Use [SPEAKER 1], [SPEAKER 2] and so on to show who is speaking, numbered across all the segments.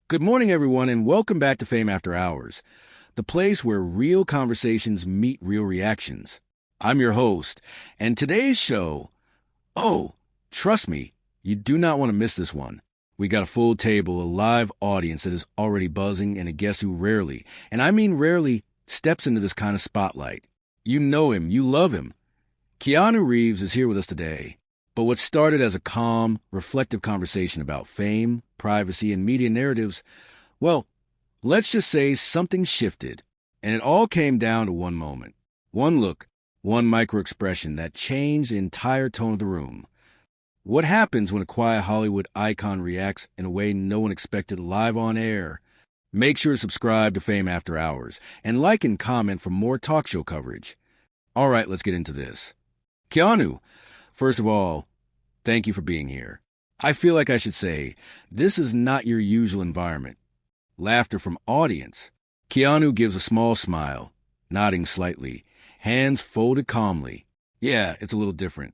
[SPEAKER 1] Good morning, everyone, and welcome back to Fame After Hours, the place where real conversations meet real reactions. I'm your host, and today's show, trust me, you do not want to miss this one. We got a full table, a live audience that is already buzzing, and a guest who rarely, and I mean rarely, steps into this kind of spotlight. You know him, you love him. Keanu Reeves is here with us today. But what started as a calm, reflective conversation about fame, privacy, and media narratives, well, let's just say something shifted, and it all came down to one moment. One look, one micro-expression that changed the entire tone of the room. What happens when a quiet Hollywood icon reacts in a way no one expected live on air? Make sure to subscribe to Fame After Hours, and like and comment for more talk show coverage. All right, let's get into this. Keanu, first of all, thank you for being here. I feel like I should say, this is not your usual environment. Laughter from audience. Keanu gives a small smile, nodding slightly, hands folded calmly. Yeah, it's a little different.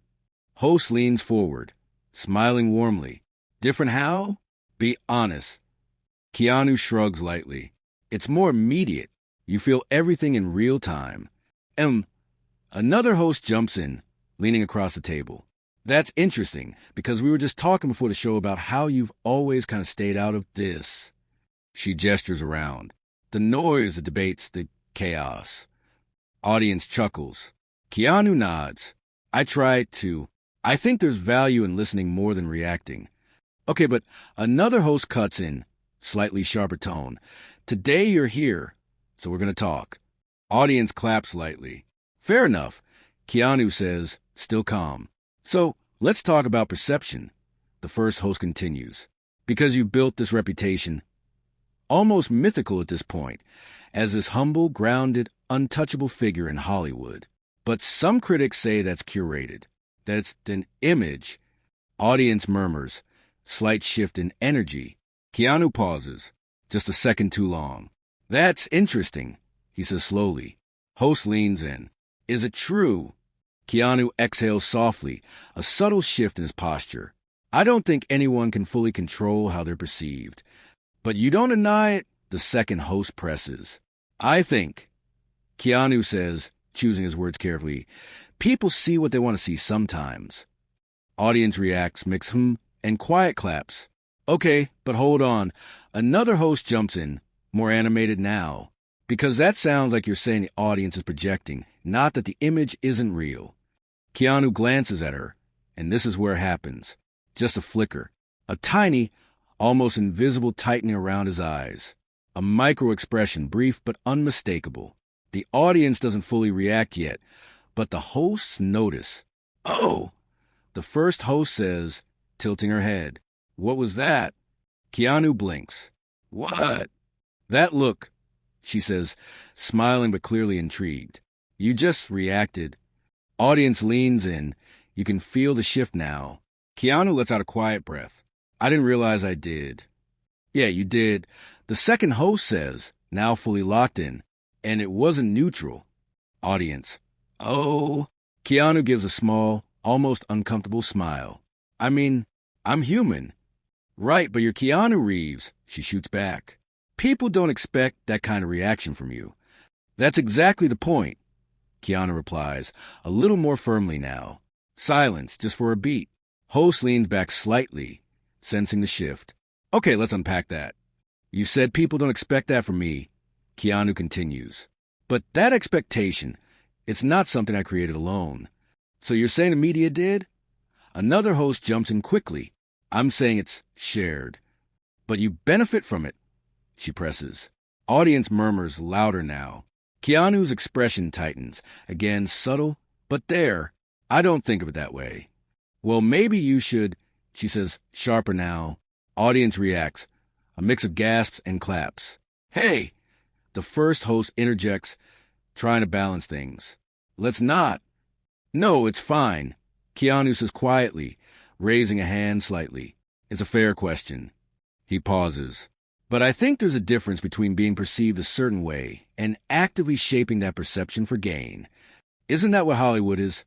[SPEAKER 1] Host leans forward, smiling warmly. Different how? Be honest. Keanu shrugs lightly. It's more immediate. You feel everything in real time. Another host jumps in, leaning across the table. That's interesting, because we were just talking before the show about how you've always kind of stayed out of this. She gestures around. The noise, the debates, the chaos. Audience chuckles. Keanu nods. I think there's value in listening more than reacting. Okay, but another host cuts in, slightly sharper tone. Today you're here, so we're going to talk. Audience claps lightly. Fair enough, Keanu says, still calm. So, let's talk about perception, the first host continues. Because you built this reputation, almost mythical at this point, as this humble, grounded, untouchable figure in Hollywood. But some critics say that's curated, that it's an image. Audience murmurs, slight shift in energy. Keanu pauses, just a second too long. That's interesting, he says slowly. Host leans in. Is it true? Keanu exhales softly, a subtle shift in his posture. I don't think anyone can fully control how they're perceived. But you don't deny it, the second host presses. I think, Keanu says, choosing his words carefully, people see what they want to see sometimes. Audience reacts, mixed and quiet claps. Okay, but hold on. Another host jumps in, more animated now. Because that sounds like you're saying the audience is projecting, not that the image isn't real. Keanu glances at her, and this is where it happens. Just a flicker. A tiny, almost invisible tightening around his eyes. A micro-expression, brief but unmistakable. The audience doesn't fully react yet, but the hosts notice. Oh! The first host says, tilting her head. What was that? Keanu blinks. What? That look, she says, smiling but clearly intrigued. You just reacted. Audience leans in. You can feel the shift now. Keanu lets out a quiet breath. I didn't realize I did. Yeah, you did. The second host says, now fully locked in. And it wasn't neutral. Audience. Oh. Keanu gives a small, almost uncomfortable smile. I mean, I'm human. Right, but you're Keanu Reeves, she shoots back. People don't expect that kind of reaction from you. That's exactly the point, Keanu replies, a little more firmly now. Silence, just for a beat. Host leans back slightly, sensing the shift. Okay, let's unpack that. You said people don't expect that from me, Keanu continues. But that expectation, it's not something I created alone. So you're saying the media did? Another host jumps in quickly. I'm saying it's shared. But you benefit from it, she presses. Audience murmurs louder now. Keanu's expression tightens, again subtle, but there. I don't think of it that way. Well, maybe you should, she says, sharper now. Audience reacts, a mix of gasps and claps. Hey! The first host interjects, trying to balance things. Let's not. No, it's fine, Keanu says quietly, raising a hand slightly. It's a fair question. He pauses. But I think there's a difference between being perceived a certain way and actively shaping that perception for gain. Isn't that what Hollywood is?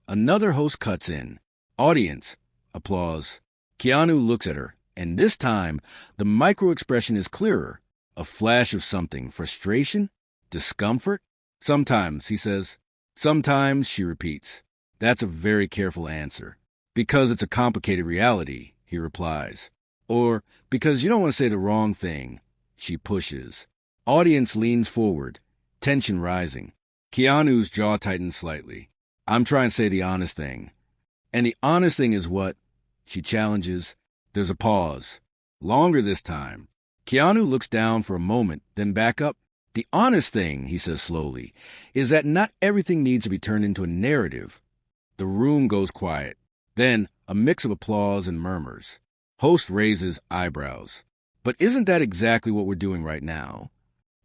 [SPEAKER 1] Another host cuts in. Audience. Applause. Keanu looks at her, And this time, the micro expression is clearer. A flash of something. Frustration? Discomfort? Sometimes, he says. Sometimes, she repeats. That's a very careful answer. Because it's a complicated reality, he replies. Or because you don't want to say the wrong thing, she pushes. Audience leans forward, tension rising. Keanu's jaw tightens slightly. I'm trying to say the honest thing. And the honest thing is what? She challenges. There's a pause. Longer this time. Keanu looks down for a moment, then back up. The honest thing, he says slowly, is that not everything needs to be turned into a narrative. The room goes quiet. Then a mix of applause and murmurs. Host raises eyebrows. But isn't that exactly what we're doing right now?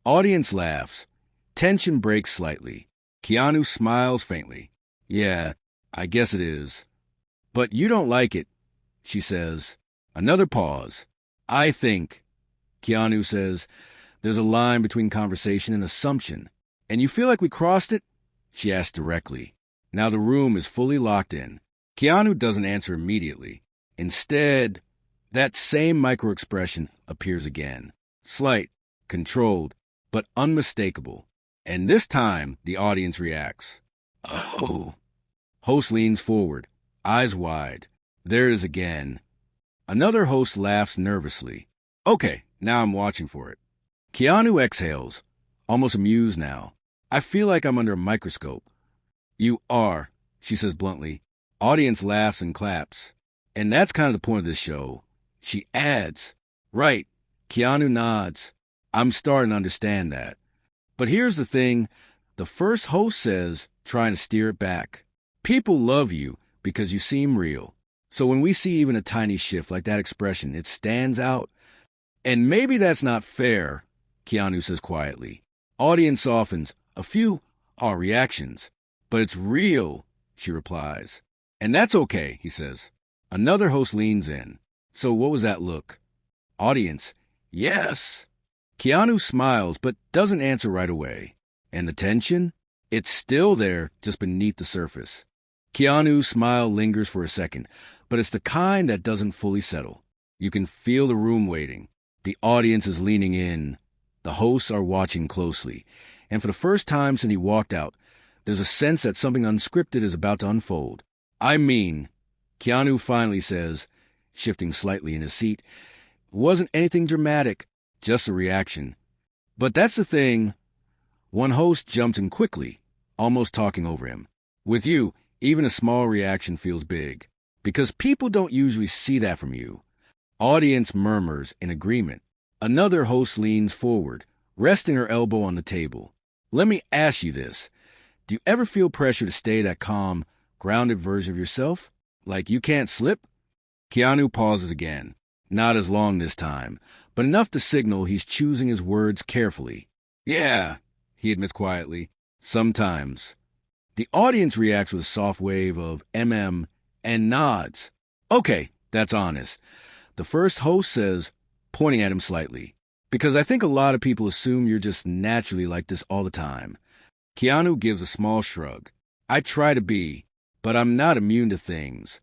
[SPEAKER 1] Audience laughs. Tension breaks slightly. Keanu smiles faintly. Yeah, I guess it is. But you don't like it, she says. Another pause. I think, Keanu says, there's a line between conversation and assumption. And you feel like we crossed it? She asks directly. Now the room is fully locked in. Keanu doesn't answer immediately. Instead, that same micro-expression appears again. Slight, controlled, but unmistakable. And this time, the audience reacts. Oh. Host leans forward, eyes wide. There it is again. Another host laughs nervously. Okay, now I'm watching for it. Keanu exhales, almost amused now. I feel like I'm under a microscope. You are, she says bluntly. Audience laughs and claps. And that's kind of the point of this show. She adds, right. Keanu nods. I'm starting to understand that. But here's the thing. The first host says, trying to steer it back. People love you because you seem real. So when we see even a tiny shift like that expression, it stands out. And maybe that's not fair, Keanu says quietly. Audience softens. A few are reactions. But it's real, she replies. And that's okay, he says. Another host leans in. So what was that look? Audience, yes. Keanu smiles but doesn't answer right away. And the tension? It's still there, just beneath the surface. Keanu's smile lingers for a second, but it's the kind that doesn't fully settle. You can feel the room waiting. The audience is leaning in. The hosts are watching closely. And for the first time since he walked out, there's a sense that something unscripted is about to unfold. I mean, Keanu finally says, shifting slightly in his seat, it wasn't anything dramatic, just a reaction. But that's the thing. One host jumps in quickly, almost talking over him. With you, even a small reaction feels big, because people don't usually see that from you. Audience murmurs in agreement. Another host leans forward, resting her elbow on the table. Let me ask you this. Do you ever feel pressure to stay that calm, grounded version of yourself? Like you can't slip? Keanu pauses again. Not as long this time, but enough to signal he's choosing his words carefully. Yeah, he admits quietly. Sometimes. The audience reacts with a soft wave of and nods. Okay, that's honest. The first host says, pointing at him slightly, because I think a lot of people assume you're just naturally like this all the time. Keanu gives a small shrug. I try to be, but I'm not immune to things.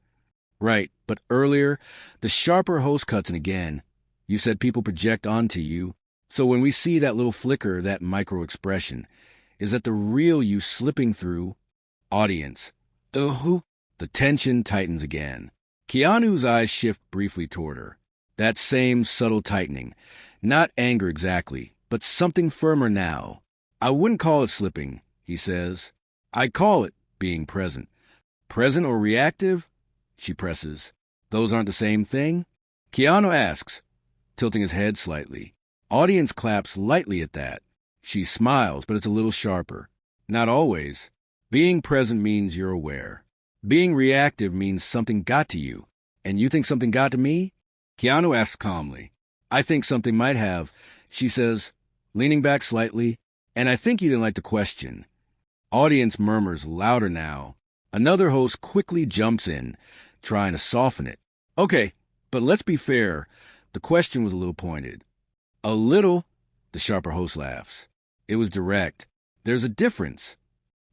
[SPEAKER 1] Right, but earlier, the sharper host cuts in again. You said people project onto you. So when we see that little flicker, that micro-expression, is that the real you slipping through? Audience. The tension tightens again. Keanu's eyes shift briefly toward her. That same subtle tightening. Not anger exactly, but something firmer now. I wouldn't call it slipping, he says. I'd call it being present. Present or reactive? She presses. Those aren't the same thing? Keanu asks, tilting his head slightly. Audience claps lightly at that. She smiles, but it's a little sharper. Not always. Being present means you're aware. Being reactive means something got to you. And you think something got to me? Keanu asks calmly. I think something might have, she says, leaning back slightly. And I think you didn't like the question. Audience murmurs louder now. Another host quickly jumps in, trying to soften it. Okay, but let's be fair. The question was a little pointed. A little, the sharper host laughs. It was direct. There's a difference.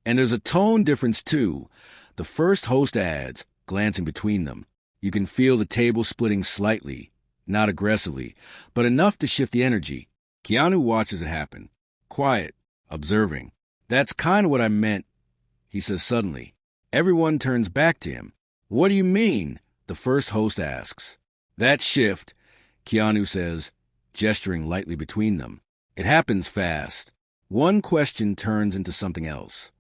[SPEAKER 1] And there's a tone difference, too. The first host adds, glancing between them. You can feel the table splitting slightly. not aggressively, but enough to shift the energy. Keanu watches it happen. Quiet, observing. "That's kind of what I meant," he says suddenly. Everyone turns back to him. "What do you mean?" the first host asks. "That shift," Keanu says, gesturing lightly between them. It happens fast. One question turns into something else.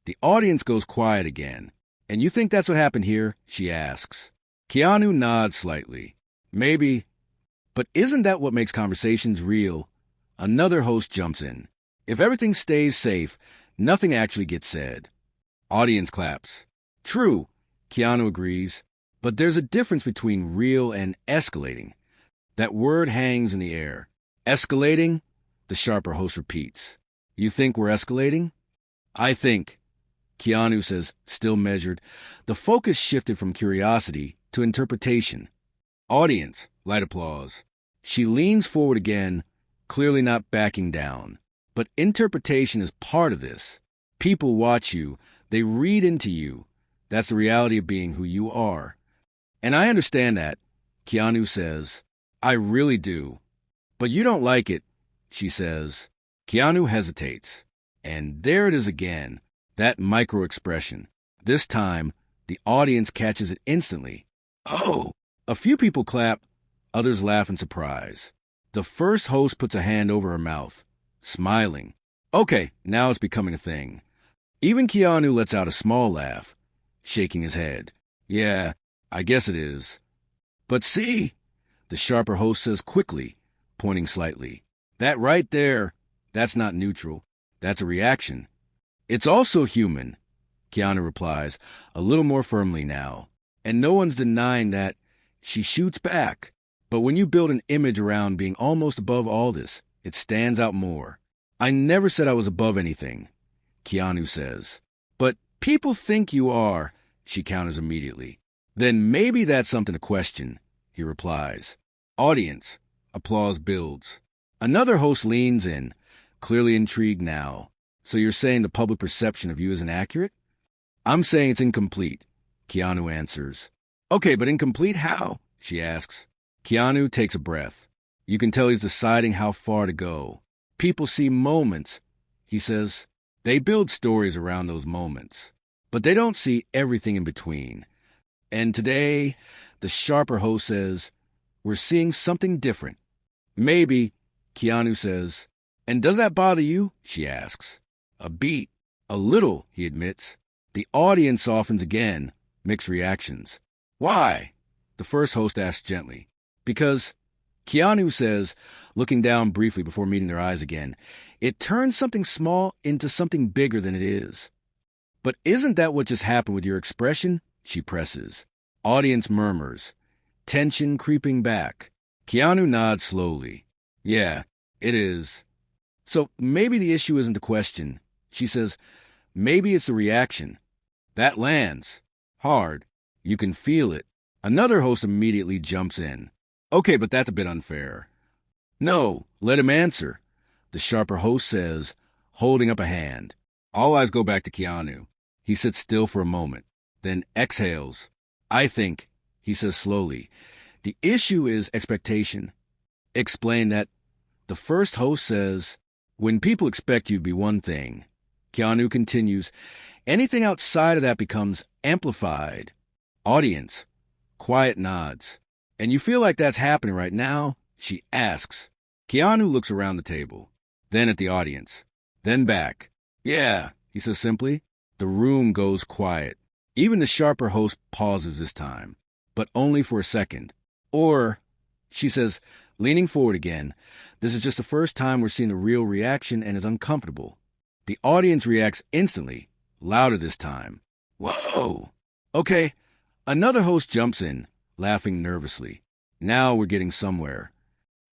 [SPEAKER 1] The audience goes quiet again. "And you think that's what happened here?" she asks. Keanu nods slightly. "Maybe. But isn't that what makes conversations real?" Another host jumps in. "If everything stays safe, nothing actually gets said." Audience claps. "True," Keanu agrees. "But there's a difference between real and escalating." That word hangs in the air. "Escalating?" the sharper host repeats. "You think we're escalating?" "I think," Keanu says, still measured. The focus shifted from curiosity to interpretation. Audience, light applause. She leans forward again, clearly not backing down. But interpretation is part of this. People watch you. They read into you. That's the reality of being who you are. "And I understand that," Keanu says. "I really do." "But you don't like it," she says. Keanu hesitates. And there it is again, that micro-expression. This time, the audience catches it instantly. "Oh!" A few people clap, others laugh in surprise. The first host puts a hand over her mouth, smiling. Okay, now it's becoming a thing. Even Keanu lets out a small laugh, shaking his head. "Yeah, I guess it is." "But see," the sharper host says quickly, pointing slightly. "That right there, that's not neutral. That's a reaction." "It's also human," Keanu replies, a little more firmly now. "And no one's denying that." She shoots back. "But when you build an image around being almost above all this, it stands out more." "I never said I was above anything," Keanu says. "But people think you are," she counters immediately. "Then maybe that's something to question," he replies. Audience. Applause builds. Another host leans in, clearly intrigued now. "So you're saying the public perception of you is inaccurate?" "I'm saying it's incomplete," Keanu answers. "Okay, but incomplete how?" she asks. Keanu takes a breath. You can tell he's deciding how far to go. "People see moments," he says. "They build stories around those moments. But they don't see everything in between. And today," the sharper host says, "we're seeing something different." "Maybe," Keanu says. "And does that bother you?" she asks. "A beat. A little," he admits. The audience softens again, mixed reactions. "Why?" the first host asks gently. "Because," Keanu says, looking down briefly before meeting their eyes again, "it turns something small into something bigger than it is." "But isn't that what just happened with your expression?" she presses. Audience murmurs, tension creeping back. Keanu nods slowly. "Yeah, it is." "So maybe the issue isn't the question," she says. "Maybe it's the reaction." That lands. Hard. You can feel it. Another host immediately jumps in. "Okay, but that's a bit unfair." "No, let him answer," the sharper host says, holding up a hand. All eyes go back to Keanu. He sits still for a moment, then exhales. "I think," he says slowly, "the issue is expectation." "Explain that." The first host says, "When people expect you to be one thing," Keanu continues, "anything outside of that becomes amplified." Audience. Quiet nods. "And you feel like that's happening right now?" she asks. Keanu looks around the table, then at the audience, then back. "Yeah," he says simply. The room goes quiet. Even the sharper host pauses this time, but only for a second. "Or," she says, leaning forward again, "this is just the first time we're seeing a real reaction and it's uncomfortable." The audience reacts instantly, louder this time. "Whoa!" "Okay." Another host jumps in, laughing nervously. Now we're getting somewhere.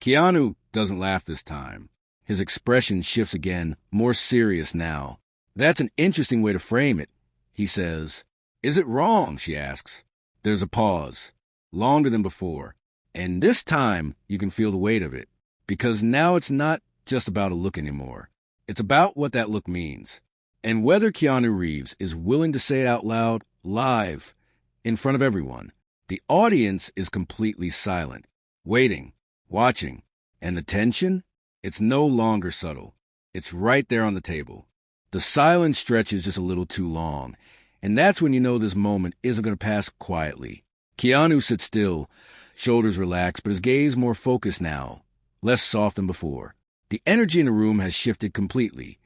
[SPEAKER 1] Keanu doesn't laugh this time. His expression shifts again, more serious now. "That's an interesting way to frame it," he says. "Is it wrong?" she asks. There's a pause, longer than before. And this time, you can feel the weight of it. Because now it's not just about a look anymore. It's about what that look means. And whether Keanu Reeves is willing to say it out loud, live, in front of everyone. The audience is completely silent. waiting, watching. And the tension? It's no longer subtle. It's right there on the table. The silence stretches just a little too long, and that's when you know this moment isn't going to pass quietly. Keanu sits still, shoulders relaxed, but his gaze more focused now, less soft than before. The energy in the room has shifted completely.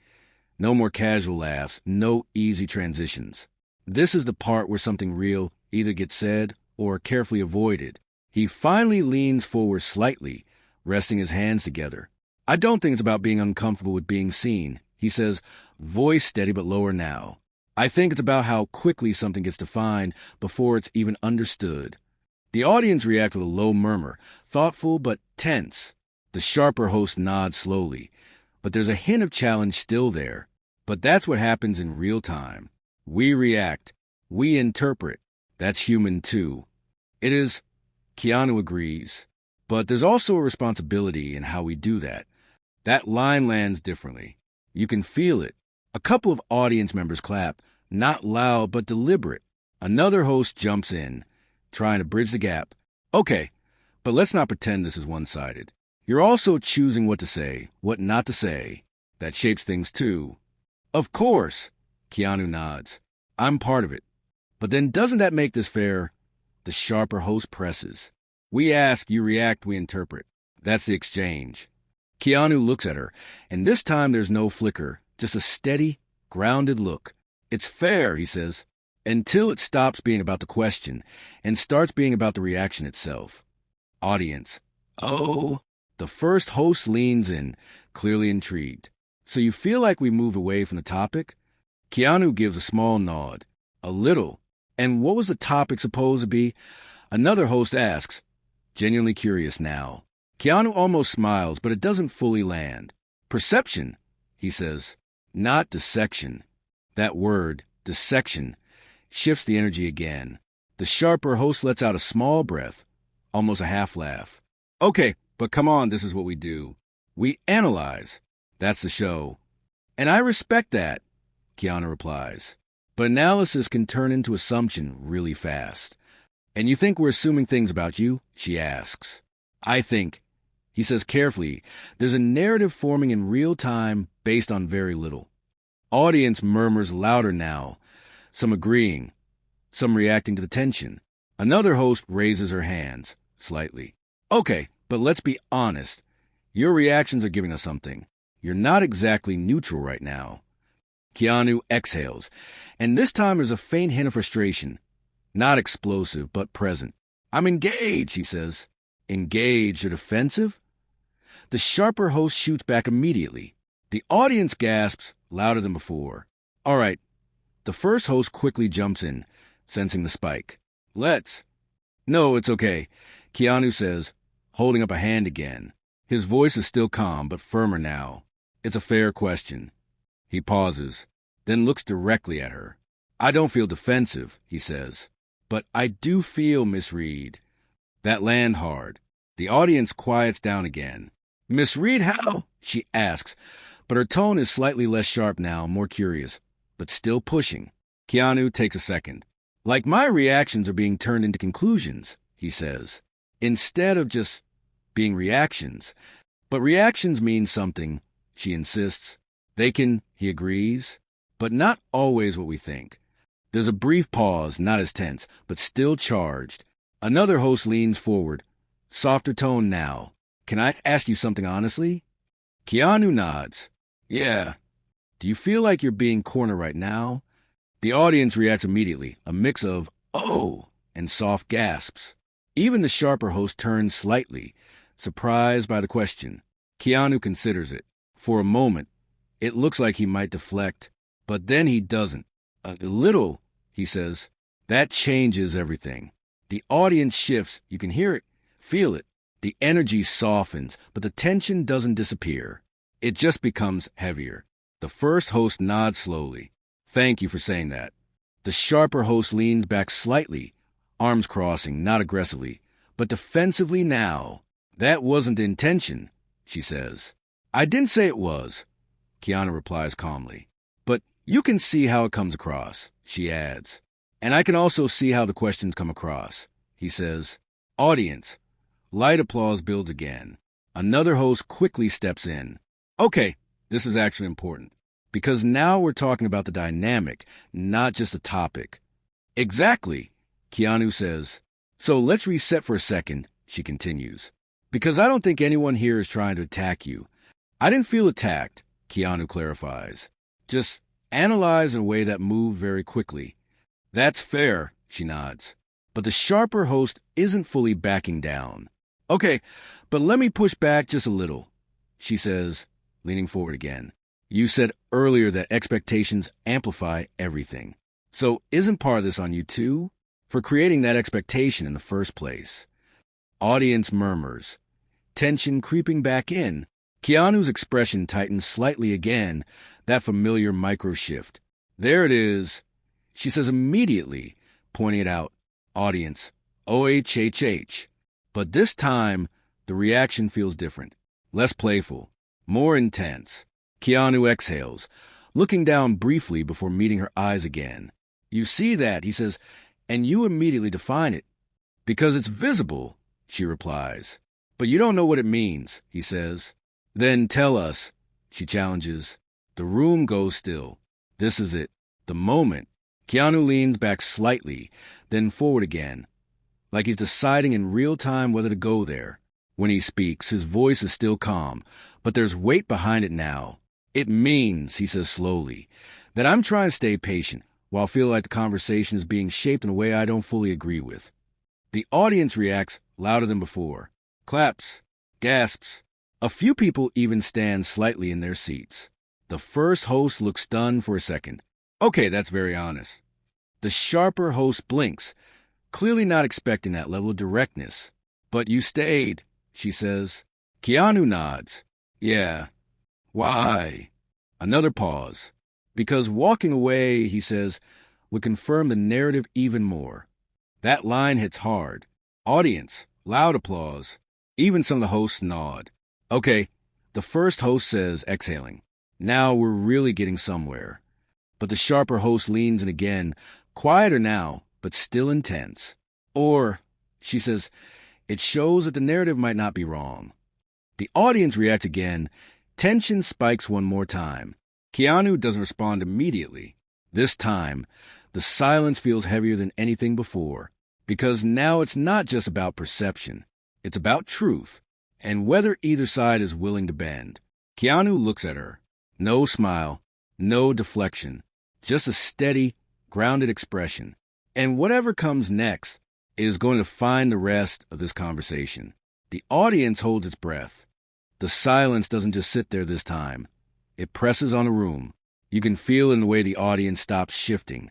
[SPEAKER 1] No more casual laughs, no easy transitions. This is the part where something real either gets said or carefully avoided. He finally leans forward slightly, resting his hands together. I don't think it's about being uncomfortable with being seen, he says, voice steady but lower now. I think it's about how quickly something gets defined before it's even understood. The audience reacts with a low murmur, thoughtful but tense. The sharper host nods slowly, but there's a hint of challenge still there. But that's what happens in real time. We react. We interpret. That's human too. It is, Keanu agrees. But there's also a responsibility in how we do that. That line lands differently. You can feel it. A couple of audience members clap, not loud but deliberate. Another host jumps in, trying to bridge the gap. Okay, but let's not pretend this is one-sided. You're also choosing what to say, what not to say. That shapes things too. Of course, Keanu nods. I'm part of it. But then doesn't that make this fair? The sharper host presses. We ask, you react, we interpret. That's the exchange. Keanu looks at her, and this time there's no flicker, just a steady, grounded look. It's fair, he says, until it stops being about the question and starts being about the reaction itself. Audience. Oh. The first host leans in, clearly intrigued. So you feel like we moved away from the topic? Keanu gives a small nod. A little. And what was the topic supposed to be? Another host asks, genuinely curious now. Keanu almost smiles, but it doesn't fully land. Perception, he says, not dissection. That word, dissection, shifts the energy again. The sharper host lets out a small breath, almost a half laugh. Okay, but come on, this is what we do. We analyze. That's the show. And I respect that, Keanu replies. But analysis can turn into assumption really fast. And you think we're assuming things about you? She asks. I think, he says carefully, there's a narrative forming in real time based on very little. Audience murmurs louder now, some agreeing, some reacting to the tension. Another host raises her hands, slightly. Okay, but let's be honest. Your reactions are giving us something. You're not exactly neutral right now. Keanu exhales, and this time there's a faint hint of frustration. Not explosive, but present. I'm engaged, he says. Engaged or defensive? The sharper host shoots back immediately. The audience gasps louder than before. All right. The first host quickly jumps in, sensing the spike. Let's. No, it's okay, Keanu says, holding up a hand again. His voice is still calm, but firmer now. It's a fair question. He pauses, then looks directly at her. I don't feel defensive, he says, but I do feel misread. That land hard. The audience quiets down again. Misread how? She asks, but her tone is slightly less sharp now, more curious, but still pushing. Keanu takes a second. Like my reactions are being turned into conclusions, he says, instead of just being reactions. But reactions mean something, she insists. They can, he agrees, but not always what we think. There's a brief pause, not as tense, but still charged. Another host leans forward, softer tone now. Can I ask you something honestly? Keanu nods. Yeah. Do you feel like you're being cornered right now? The audience reacts immediately, a mix of, oh, and soft gasps. Even the sharper host turns slightly, surprised by the question. Keanu considers it. For a moment, it looks like he might deflect, but then he doesn't. A little, he says. That changes everything. The audience shifts. You can hear it, feel it. The energy softens, but the tension doesn't disappear. It just becomes heavier. The first host nods slowly. Thank you for saying that. The sharper host leans back slightly, arms crossing, not aggressively, but defensively now. That wasn't the intention, she says. I didn't say it was, Keanu replies calmly. But you can see how it comes across, she adds. And I can also see how the questions come across, he says. Audience, Light applause builds again. Another host quickly steps in. Okay, this is actually important, because now we're talking about the dynamic, not just the topic. Exactly, Keanu says. So let's reset for a second, she continues. Because I don't think anyone here is trying to attack you. I didn't feel attacked, Keanu clarifies. Just analyze in a way that moved very quickly. That's fair, she nods. But the sharper host isn't fully backing down. Okay, but let me push back just a little, she says, leaning forward again. You said earlier that expectations amplify everything. So isn't part of this on you too? For creating that expectation in the first place? Audience murmurs. Tension creeping back in. Keanu's expression tightens slightly again, that familiar micro-shift. There it is, she says immediately, pointing it out. Audience, OHHH. But this time, the reaction feels different. Less playful. More intense. Keanu exhales, looking down briefly before meeting her eyes again. You see that, he says, and you immediately define it. Because it's visible, she replies. But you don't know what it means, he says. Then tell us, she challenges. The room goes still. This is it. The moment. Keanu leans back slightly, then forward again, like he's deciding in real time whether to go there. When he speaks, his voice is still calm, but there's weight behind it now. It means, he says slowly, that I'm trying to stay patient while I feel like the conversation is being shaped in a way I don't fully agree with. The audience reacts louder than before. Claps, gasps. A few people even stand slightly in their seats. The first host looks stunned for a second. Okay, that's very honest. The sharper host blinks, clearly not expecting that level of directness. But you stayed, she says. Keanu nods. Yeah. Why? Another pause. Because walking away, he says, would confirm the narrative even more. That line hits hard. Audience, loud applause. Even some of the hosts nod. Okay, the first host says, exhaling. Now we're really getting somewhere. But the sharper host leans in again, quieter now, but still intense. Or, she says, it shows that the narrative might not be wrong. The audience reacts again. Tension spikes one more time. Keanu doesn't respond immediately. This time, the silence feels heavier than anything before, because now it's not just about perception. It's about truth, and whether either side is willing to bend. Keanu looks at her. No smile, no deflection, just a steady, grounded expression. And whatever comes next is going to find the rest of this conversation. The audience holds its breath. The silence doesn't just sit there this time. It presses on the room. You can feel in the way the audience stops shifting,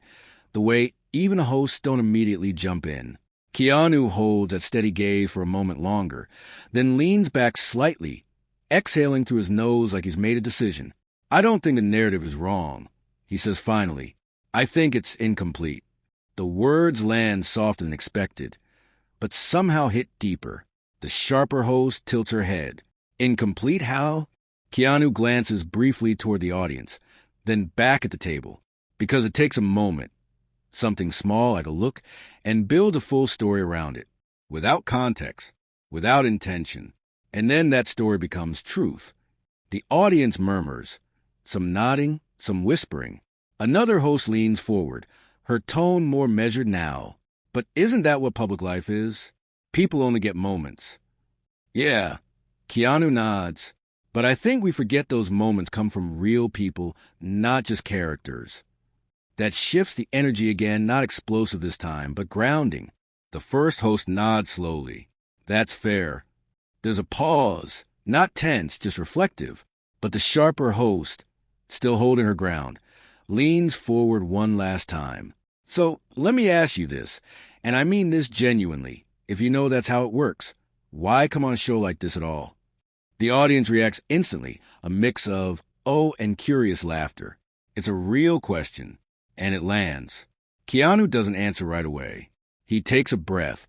[SPEAKER 1] the way even hosts don't immediately jump in. Keanu holds that steady gaze for a moment longer, then leans back slightly, exhaling through his nose like he's made a decision. I don't think the narrative is wrong, he says finally. I think it's incomplete. The words land softer than expected, but somehow hit deeper. The sharper host tilts her head. Incomplete how? Keanu glances briefly toward the audience, then back at the table, because it takes a moment, something small like a look, and build a full story around it, without context, without intention. And then that story becomes truth. The audience murmurs, some nodding, some whispering. Another host leans forward, her tone more measured now. But isn't that what public life is? People only get moments. Yeah, Keanu nods. But I think we forget those moments come from real people, not just characters. That shifts the energy again, not explosive this time, but grounding. The first host nods slowly. That's fair. There's a pause, not tense, just reflective. But the sharper host, still holding her ground, leans forward one last time. So let me ask you this, and I mean this genuinely, if you know that's how it works. Why come on a show like this at all? The audience reacts instantly, a mix of oh and curious laughter. It's a real question, and it lands. Keanu doesn't answer right away. He takes a breath,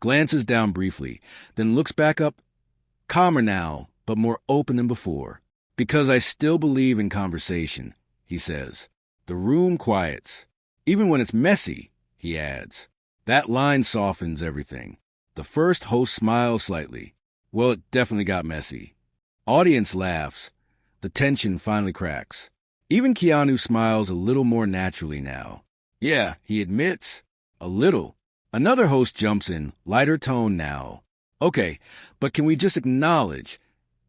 [SPEAKER 1] glances down briefly, then looks back up, calmer now, but more open than before. Because I still believe in conversation, he says. The room quiets. Even when it's messy, he adds. That line softens everything. The first host smiles slightly. Well, it definitely got messy. Audience laughs. The tension finally cracks. Even Keanu smiles a little more naturally now. Yeah, he admits. A little. Another host jumps in, lighter tone now. Okay, but can we just acknowledge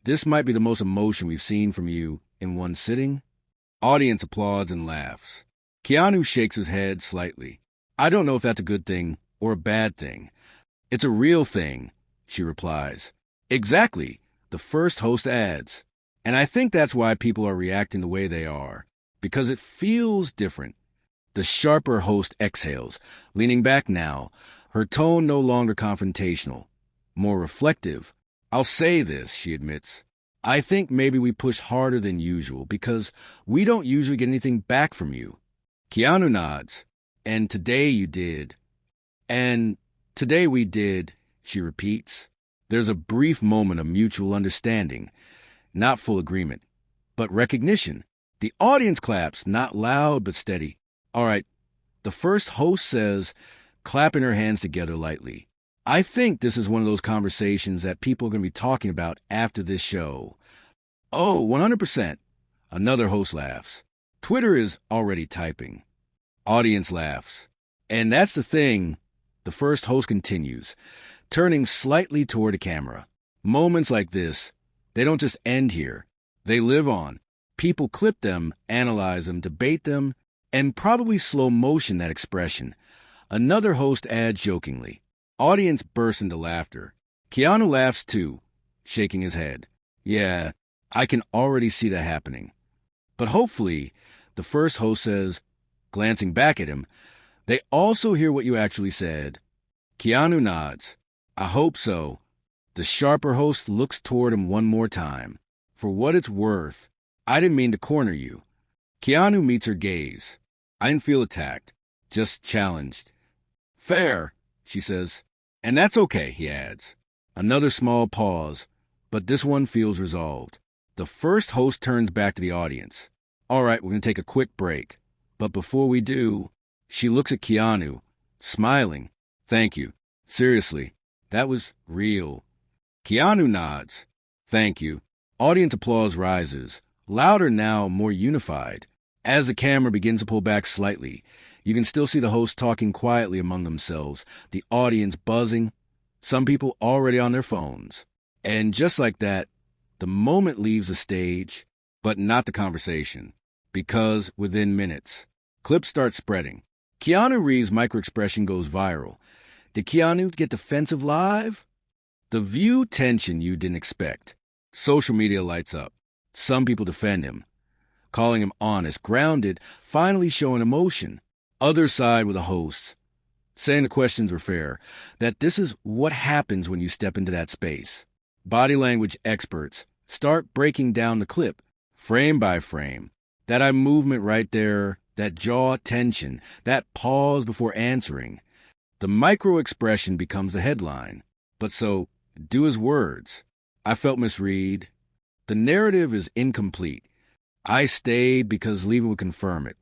[SPEAKER 1] this might be the most emotion we've seen from you in one sitting? Audience applauds and laughs. Keanu shakes his head slightly. I don't know if that's a good thing or a bad thing. It's a real thing, she replies. Exactly, the first host adds. And I think that's why people are reacting the way they are, because it feels different. The sharper host exhales, leaning back now, her tone no longer confrontational, more reflective. I'll say this, she admits. I think maybe we push harder than usual because we don't usually get anything back from you. Keanu nods. And today you did. And today we did, she repeats. There's a brief moment of mutual understanding, not full agreement, but recognition. The audience claps, not loud but steady. All right, the first host says, clapping her hands together lightly. I think this is one of those conversations that people are going to be talking about after this show. Oh, 100%. Another host laughs. Twitter is already typing. Audience laughs. And that's the thing, the first host continues, turning slightly toward the camera. Moments like this, they don't just end here. They live on. People clip them, analyze them, debate them, and probably slow motion that expression. Another host adds jokingly. Audience bursts into laughter. Keanu laughs too, shaking his head. Yeah, I can already see that happening. But hopefully, the first host says, glancing back at him, they also hear what you actually said. Keanu nods. I hope so. The sharper host looks toward him one more time. For what it's worth, I didn't mean to corner you. Keanu meets her gaze. I didn't feel attacked, just challenged. Fair, she says. And that's okay, he adds. Another small pause, but this one feels resolved. The first host turns back to the audience. All right, we're going to take a quick break. But before we do, she looks at Keanu, smiling. Thank you. Seriously, that was real. Keanu nods. Thank you. Audience applause rises, louder now, more unified. As the camera begins to pull back slightly, you can still see the hosts talking quietly among themselves, the audience buzzing, some people already on their phones. And just like that, the moment leaves the stage, but not the conversation, because within minutes, clips start spreading. Keanu Reeves' microexpression goes viral. Did Keanu get defensive live? The view tension you didn't expect. Social media lights up. Some people defend him, calling him honest, grounded, finally showing emotion. Others side with the hosts, saying the questions were fair, that this is what happens when you step into that space. Body language experts start breaking down the clip, frame by frame. That eye movement right there, that jaw tension, that pause before answering. The micro-expression becomes the headline. But so, do his words. I felt misread. The narrative is incomplete. I stayed because leaving would confirm it.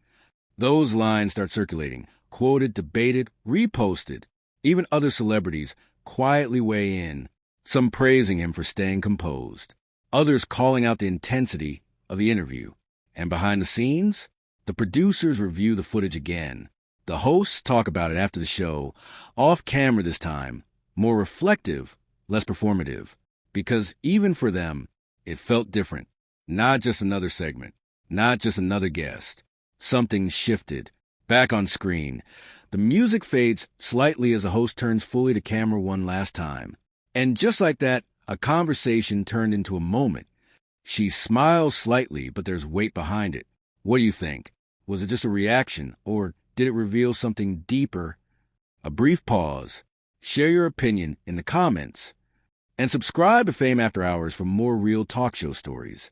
[SPEAKER 1] Those lines start circulating, quoted, debated, reposted. Even other celebrities quietly weigh in, some praising him for staying composed, others calling out the intensity of the interview. And behind the scenes, the producers review the footage again. The hosts talk about it after the show, off camera this time, more reflective, less performative, because even for them, it felt different. Not just another segment, not just another guest. Something shifted. Back on screen. The music fades slightly as the host turns fully to camera one last time. And just like that, a conversation turned into a moment. She smiles slightly, but there's weight behind it. What do you think? Was it just a reaction, or did it reveal something deeper? A brief pause. Share your opinion in the comments. And subscribe to Fame After Hours for more real talk show stories.